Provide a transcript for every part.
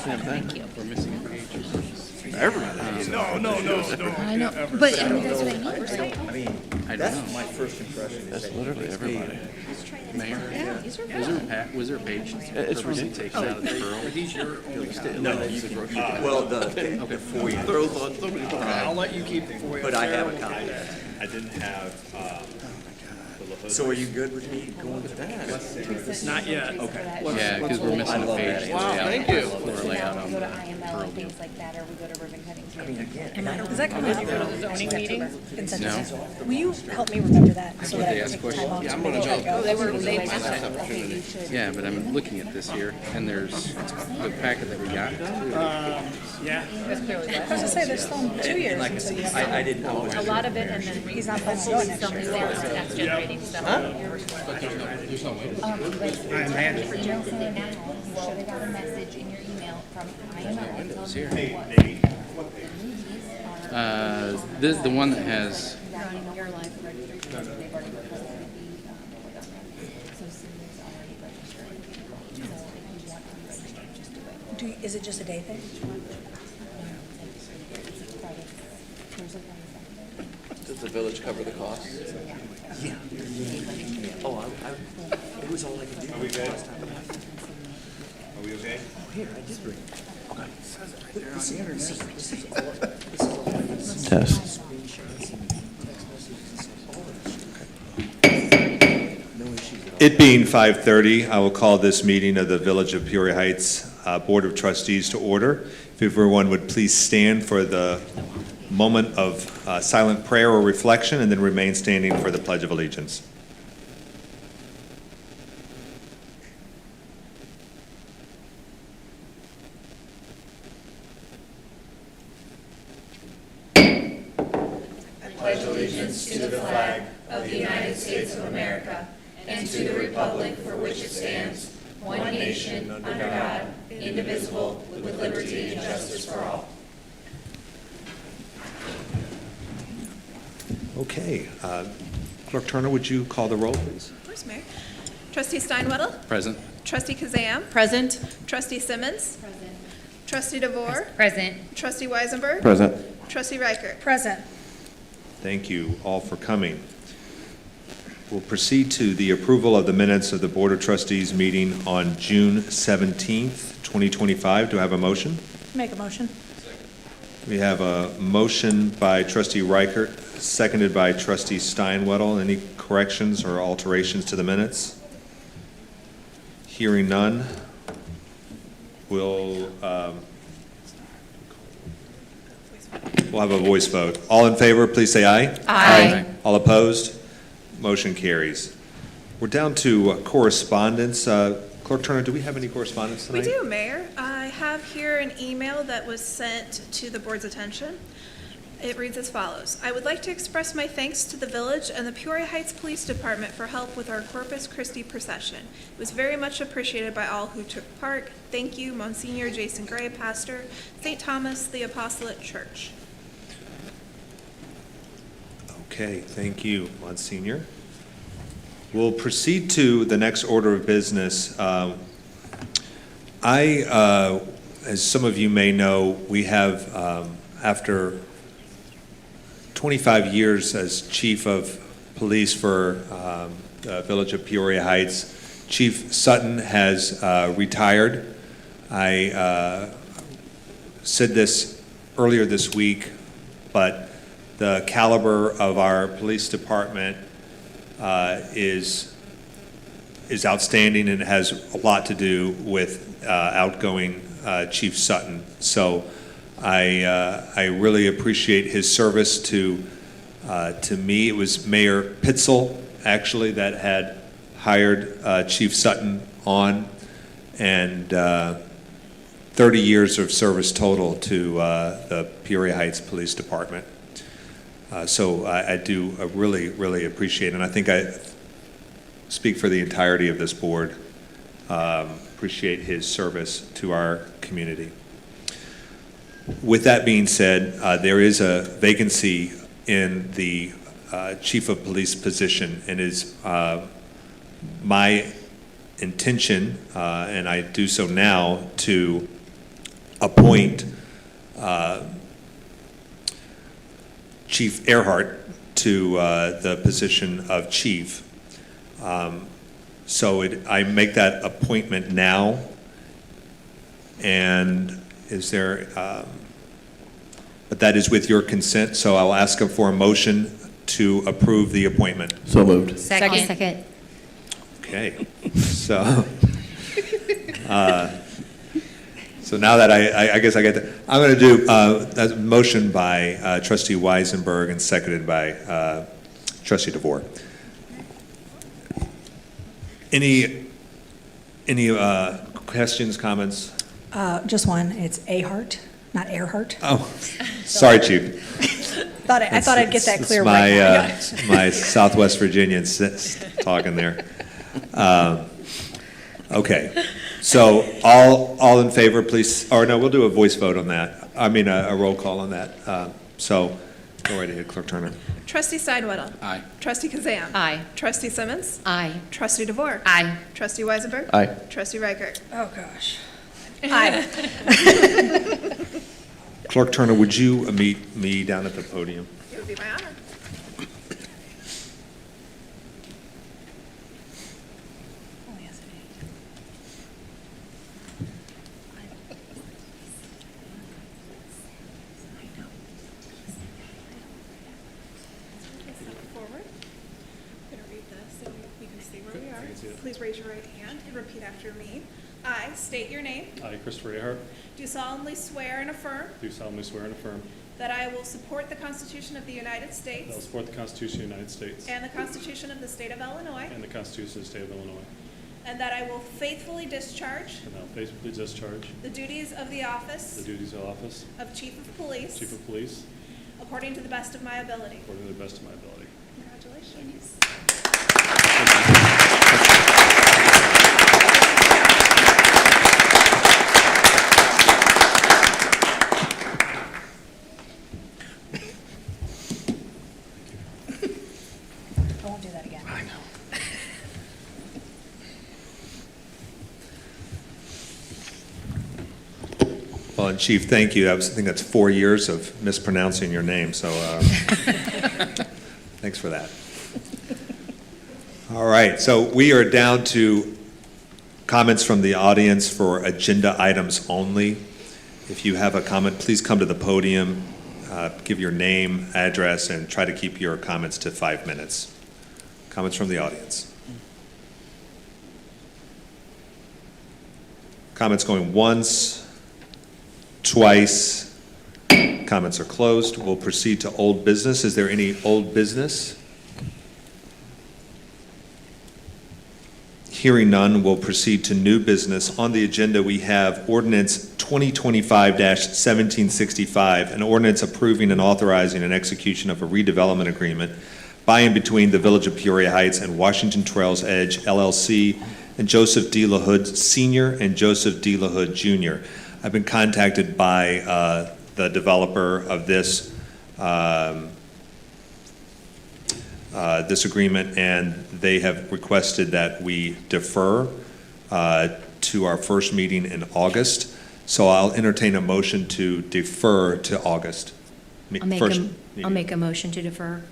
Thank you. We're missing a page. Everybody. No. I know, but I mean, that's what I mean, right? I mean, I don't that's know. my first impression. Is That's that literally everybody. Mayor, Yeah, these are was there a page? It's purposely ridiculous. taken out of the borough? These your only copy. No, you can, well, the FOIA, Throws on so many I'll let you keep the FOIA. but I have a copy. I didn't have, So are you good with me going with that? Not yet. Okay. Yeah, because we're missing a love page. that. Wow, thank you. We're layout on We go to the IML borough and view. things like that, or we go to ribbon cutting. I mean, again, and I don't. Does that come with you go to the zoning meeting? No. Will you help me remember that so that I they can ask take questions? time off Yeah, to I'm make gonna sure I go. go? They Missed asked opportunity. Yeah, but I'm looking at this here, and there's the packet that we got. Yeah. I was gonna say, there's still 2 years Like I until you said, have I didn't know. A lot of it, and then He's not planning on going next year. that's generating stuff. But for Jill saying now, you should have got a message in your email from IML telling you what the movies are. This the one that has. Running your life registration, they've already requested it be, so seniors already registering. So if you want to be registered, just do it. Is it just a day thing? Does the village cover the cost? Yeah. Oh, it was all I could do. Are we good? are we okay? Here, I did bring it. Okay. This is all I need. Test. It being 5:30, I will call this meeting of the Village of Peoria Heights Board of Trustees to order. If everyone would please stand for the moment of silent prayer or reflection, and then remain standing for the Pledge of Allegiance. Pledge allegiance to the flag of the United States of America and to the republic for which it stands, one nation, under God, indivisible, with liberty and justice for all. Okay. Clerk Turner, would you call the roll, please? Of course, Mayor. Trustee Steinwedel? Present. Trustee Kazam? Present. Trustee Simmons? Trustee DeVore? Present. Trustee Weisenberg? Present. Trustee Reichert? Present. Thank you all for coming. We'll proceed to the approval of the minutes of the Board of Trustees meeting on June 17th, 2025. Do I have a motion? Make a motion. We have a motion by Trustee Reichert, seconded by Trustee Steinwedel. Any corrections or alterations to the minutes? Hearing none, we'll have a voice vote. All in favor, please say aye. Aye. All opposed? Motion carries. We're down to correspondence. Clerk Turner, do we have any correspondence We tonight? do, Mayor. I have here an email that was sent to the board's attention. It reads as follows. I would like to express my thanks to the village and the Peoria Heights Police Department for help with our Corpus Christi procession. It was very much appreciated by all who took part. Thank you, Monsignor Jason Gray, Pastor, St. Thomas the Apostolate Church. Okay, thank you, Monsignor. We'll proceed to the next order of business. As some of you may know, we have, after 25 years as chief of police for the village of Peoria Heights, Chief Sutton has retired. I said this earlier this week, but the caliber of our police department is outstanding, and it has a lot to do with outgoing Chief Sutton. So I really appreciate his service to me. It was Mayor Pitzel, actually, that had hired Chief Sutton on, and 30 years of service total to the Peoria Heights Police Department. So I do really, really appreciate it, and I think I speak for the entirety of this board, appreciate his service to our community. With that being said, there is a vacancy in the chief of police position, and it is my intention, and I do so now, to appoint Chief Earhart to the position of chief. So I make that appointment now, and is there, but that is with your consent, so I'll ask for a motion to approve the appointment. So moved. Second. Okay, so, so now that I guess I get that, I'm going to do a motion by trustee Weisenberg and seconded by trustee DeVore. Any questions, comments? Just one, it's Ahart, not Earhart. Oh, sorry, Chief. I thought I'd get that It's clear right now. my Southwest Virginian talking there. Okay, so all in favor, please, or no, we'll do a voice vote on that. I mean, a roll call on that. So go right ahead, Clerk Turner. Trustee Steinwaddle. Aye. Trustee Kazan. Aye. Trustee Simmons. Aye. Trustee DeVore. Aye. Trustee Weisenberg. Aye. Trustee Reichert. Oh, gosh. Aye. Clerk Turner, would you meet me down at the podium? It would be my honor. Forward. I'm going to read this so you can see where we are. Please raise your right hand and repeat after me. I state your name. I, Christopher Ahart, Do solemnly swear and affirm do solemnly swear and affirm that I will support the Constitution of the United that I will States support the Constitution of the United States and the Constitution of the State of Illinois, and the Constitution of the State of Illinois, and that I will faithfully discharge and I will faithfully discharge the duties of the the office duties of office of Chief of Police Chief of Police according to the best of my ability. according to the best of my ability. Congratulations. I won't do that again. I know. Well, and Chief, thank you. I think that's 4 years of mispronouncing your name, so thanks for that. All right, so we are down to comments from the audience for agenda items only. If you have a comment, please come to the podium, give your name, address, and try to keep your comments to 5 minutes. Comments from the audience. Comments going once, twice. Comments are closed. We'll proceed to old business. Is there any old business? Hearing none, we'll proceed to new business. On the agenda, we have ordinance 2025-1765, an ordinance approving and authorizing an execution of a redevelopment agreement by and between the Village of Peoria Heights and Washington Trails Edge LLC and Joseph D. LaHood Sr. and Joseph D. LaHood Jr. I've been contacted by the developer of this this agreement, and they have requested that we defer to our first meeting in August. So I'll entertain a motion to defer to August. I'll make a motion to defer.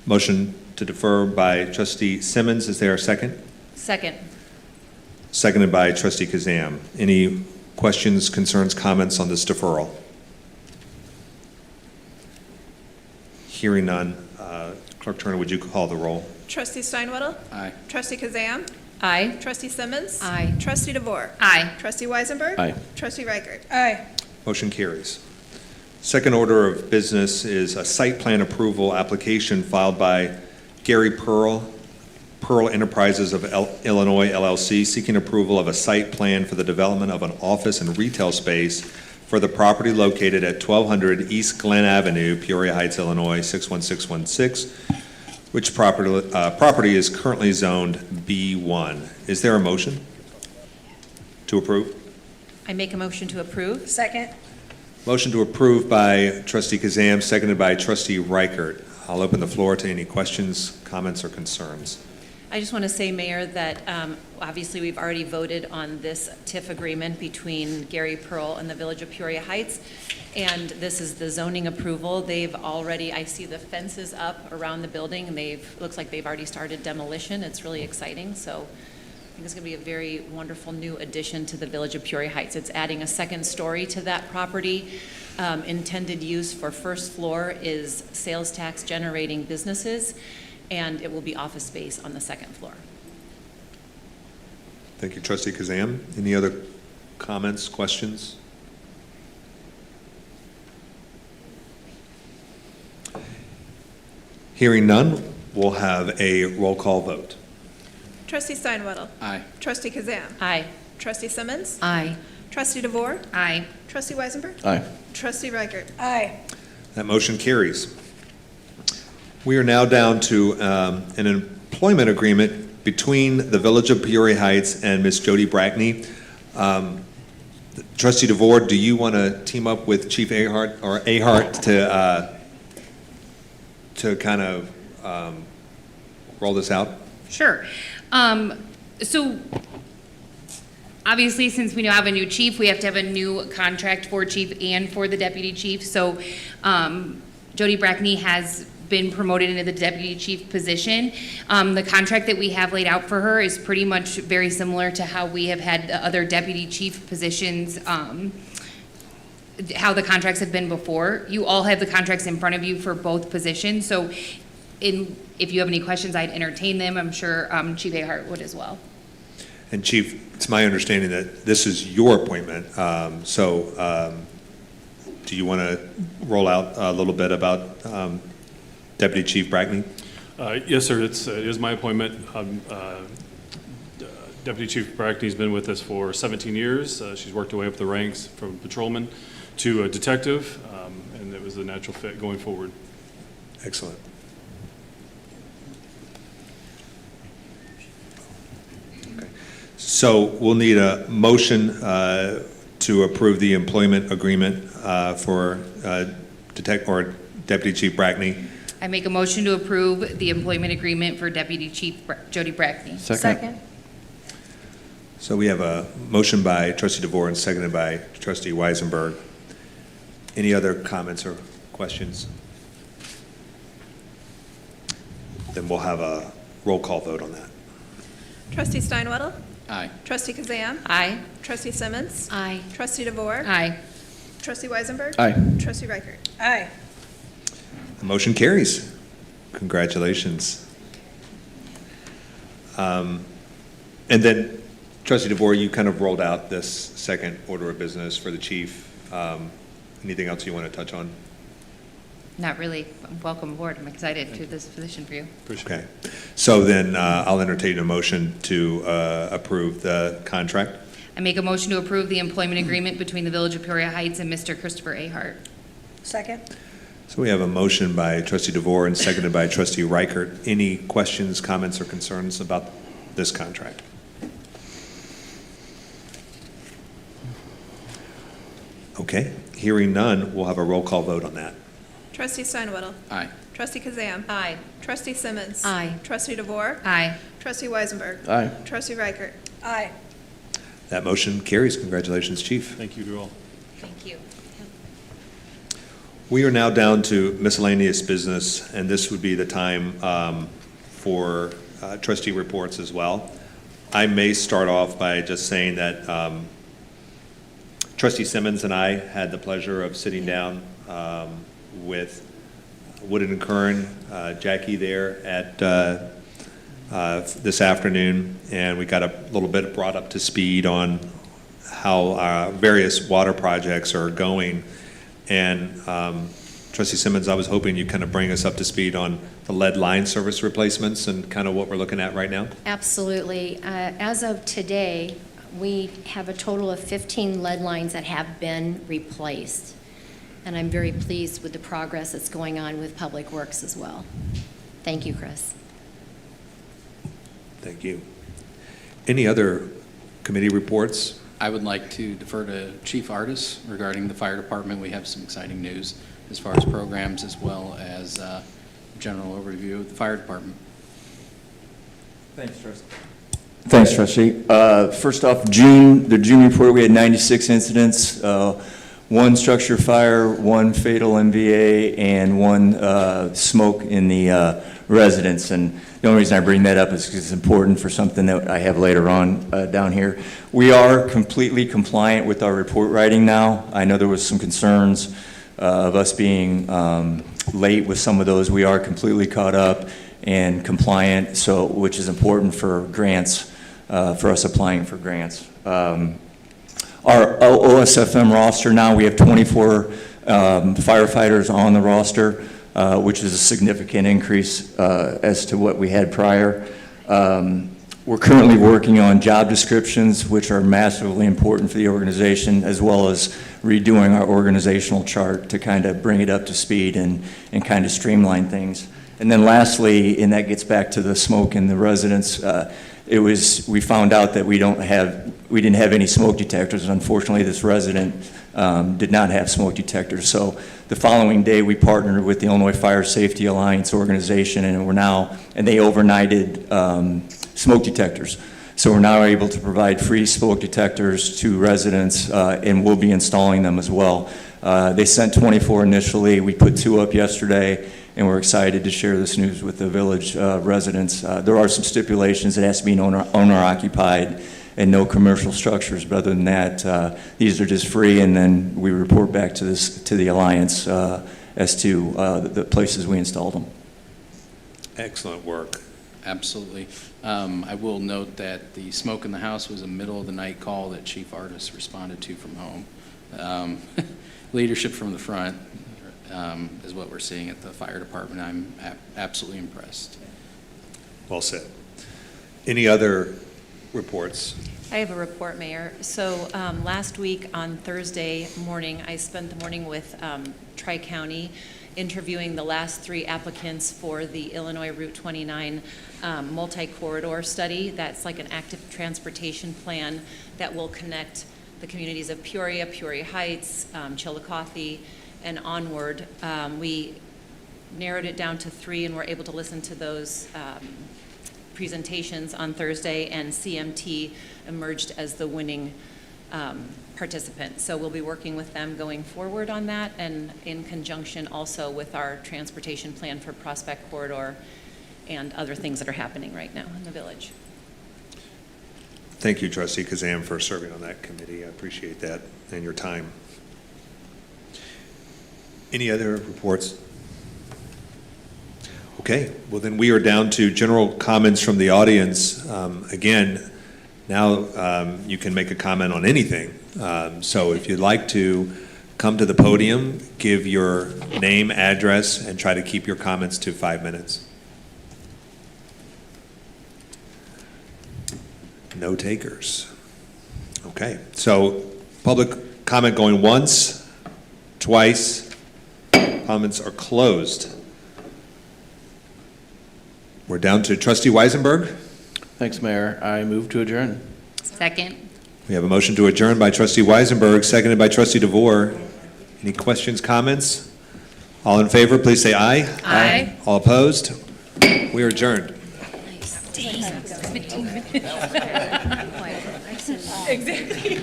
Motion to defer by trustee Simmons. Is there a second? Second. Seconded by trustee Kazam. Any questions, concerns, comments on this deferral? Hearing none. Clerk Turner, would you call the roll? Trustee Steinwaddle. Aye. Trustee Kazan. Aye. Trustee Simmons. Aye. Trustee DeVore. Aye. Trustee Weisenberg. Aye. Trustee Reichert. Aye. Motion carries. Second order of business is a site plan approval application filed by Gary Pearl Enterprises of Illinois LLC, seeking approval of a site plan for the development of an office and retail space for the property located at 1200 East Glen Avenue, Peoria Heights, Illinois, 61616, which property is currently zoned B1. Is there a motion to approve? I make a motion to approve. Second. Motion to approve by trustee Kazam, seconded by trustee Reichert. I'll open the floor to any questions, comments, or concerns. I just want to say, Mayor, that obviously we've already voted on this TIF agreement between Gary Pearl and the Village of Peoria Heights, and this is the zoning approval. They've already, I see the fences up around the building, and looks like they've already started demolition. It's really exciting, so I think it's going to be a very wonderful new addition to the Village of Peoria Heights. It's adding a second story to that property. Intended use for first floor is sales tax generating businesses, and it will be office space on the second floor. Thank you, Trustee Kazam. Any other comments, questions? Hearing none, we'll have a roll call vote. Trustee Steinwaddle. Aye. Trustee Kazam. Aye. Trustee Simmons. Aye. Trustee DeVore. Aye. Trustee Weisenberg. Aye. Trustee Reichert. Aye. That motion carries. We are now down to an employment agreement between the Village of Peoria Heights and Ms. Jody Brackney. Trustee DeVore, do you want to team up with Chief Ahart to kind of roll this out? Sure. So obviously, since we now have a new chief, we have to have a new contract for chief and for the deputy chief. So Jody Brackney has been promoted into the deputy chief position. The contract that we have laid out for her is pretty much very similar to how we have had the other deputy chief positions, how the contracts have been before. You all have the contracts in front of you for both positions. So if you have any questions, I'd entertain them. I'm sure Chief Ahart would as well. And Chief, it's my understanding that this is your appointment. Do you want to roll out a little bit about Deputy Chief Brackney? Yes, sir. It is my appointment. Deputy Chief Brackney's been with us for 17 years. She's worked her way up the ranks from patrolman to a detective, and it was a natural fit going forward. Excellent. Okay. So we'll need a motion to approve the employment agreement for Deputy Chief Brackney. I make a motion to approve the employment agreement for Deputy Chief Jody Brackney. Second. So we have a motion by Trustee DeVore and seconded by Trustee Weisenberg. Any other comments or questions? Then we'll have a roll call vote on that. Trustee Steinwaddle. Aye. Trustee Kazam. Aye. Trustee Simmons. Aye. Trustee DeVore. Aye. Trustee Weisenberg. Aye. Trustee Reichert. Aye. The motion carries. Congratulations. And then, Trustee DeVore, you kind of rolled out this second order of business for the chief. Anything else you want to touch on? Not really. Welcome aboard. I'm excited to this position for you. Appreciate it. Okay. So then I'll entertain a motion to approve the contract. I make a motion to approve the employment agreement between the Village of Peoria Heights and Mr. Christopher Ahart. Second? So we have a motion by Trustee DeVore and seconded by Trustee Reichert. Any questions, comments, or concerns about this contract? Okay. Hearing none, we'll have a roll call vote on that. Trustee Steinwaddle. Aye. Trustee Kazam. Aye. Trustee Simmons. Aye. Trustee DeVore. Aye. Trustee Weisenberg. Aye. Trustee Reichert. Aye. That motion carries. Congratulations, Chief. Thank you to all. Thank you. We are now down to miscellaneous business, and this would be the time for trustee reports as well. I may start off by just saying that Trustee Simmons and I had the pleasure of sitting down with Woodard and Curran, Jackie there at this afternoon, and we got a little bit brought up to speed on how various water projects are going. And Trustee Simmons, I was hoping you'd kind of bring us up to speed on the lead line service replacements and kind of what we're looking at right now. Absolutely. As of today, we have a total of 15 lead lines that have been replaced. And I'm very pleased with the progress that's going on with Public Works as well. Thank you, Chris. Thank you. Any other committee reports? I would like to defer to Chief Artis regarding the fire department. We have some exciting news as far as programs as well as general overview of the fire department. Thanks, Trustee. First off, the June report, we had 96 incidents, one structure fire, one fatal MVA, and one smoke in the residence. And the only reason I bring that up is because it's important for something that I have later on down here. We are completely compliant with our report writing now. I know there was some concerns of us being late with some of those. We are completely caught up and compliant, so which is important for grants, for us applying for grants. Our OSFM roster now, we have 24 firefighters on the roster, which is a significant increase as to what we had prior. We're currently working on job descriptions, which are massively important for the organization, as well as redoing our organizational chart to kind of bring it up to speed and kind of streamline things. And then lastly, and that gets back to the smoke in the residence, we found out that we didn't have any smoke detectors. Unfortunately, this resident did not have smoke detectors. So the following day, we partnered with the Illinois Fire Safety Alliance organization, and they overnighted smoke detectors. So we're now able to provide free smoke detectors to residents, and we'll be installing them as well. They sent 24 initially. We put 2 up yesterday, and we're excited to share this news with the village residents. There are some stipulations. It has to be owner-occupied and no commercial structures, but other than that, these are just free, and then we report back to the Alliance as to the places we installed them. Excellent work. Absolutely. I will note that the smoke in the house was a middle of the night call that Chief Artis responded to from home. Leadership from the front is what we're seeing at the fire department. I'm absolutely impressed. Well said. Any other reports? I have a report, Mayor. So last week on Thursday morning, I spent the morning with Tri-County interviewing the last 3 applicants for the Illinois Route 29 multi-corridor study. That's like an active transportation plan that will connect the communities of Peoria, Peoria Heights, Chillicothe, and onward. We narrowed it down to 3, and we're able to listen to those presentations on Thursday, and CMT emerged as the winning participant. So we'll be working with them going forward on that, and in conjunction also with our transportation plan for Prospect Corridor and other things that are happening right now in the village. Thank you, Trustee Kazam, for serving on that committee. I appreciate that and your time. Any other reports? Okay, well then we are down to general comments from the audience. Again, now you can make a comment on anything. So if you'd like to come to the podium, give your name, address, and try to keep your comments to 5 minutes. No takers. Okay, so public comment going once, twice. Comments are closed. We're down to Trustee Weisenberg. Thanks, Mayor. I move to adjourn. Second. We have a motion to adjourn by Trustee Weisenberg, seconded by Trustee DeVore. Any questions, comments? All in favor, please say aye. Aye. All opposed? We are adjourned. Exactly.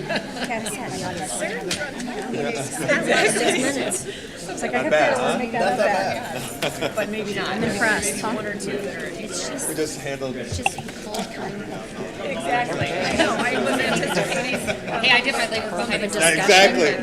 It's like I have to make that up. But maybe not. I'm impressed. One or two that are. We just handled it. Exactly. I know. I was anticipating. Hey, I did my labor. Exactly.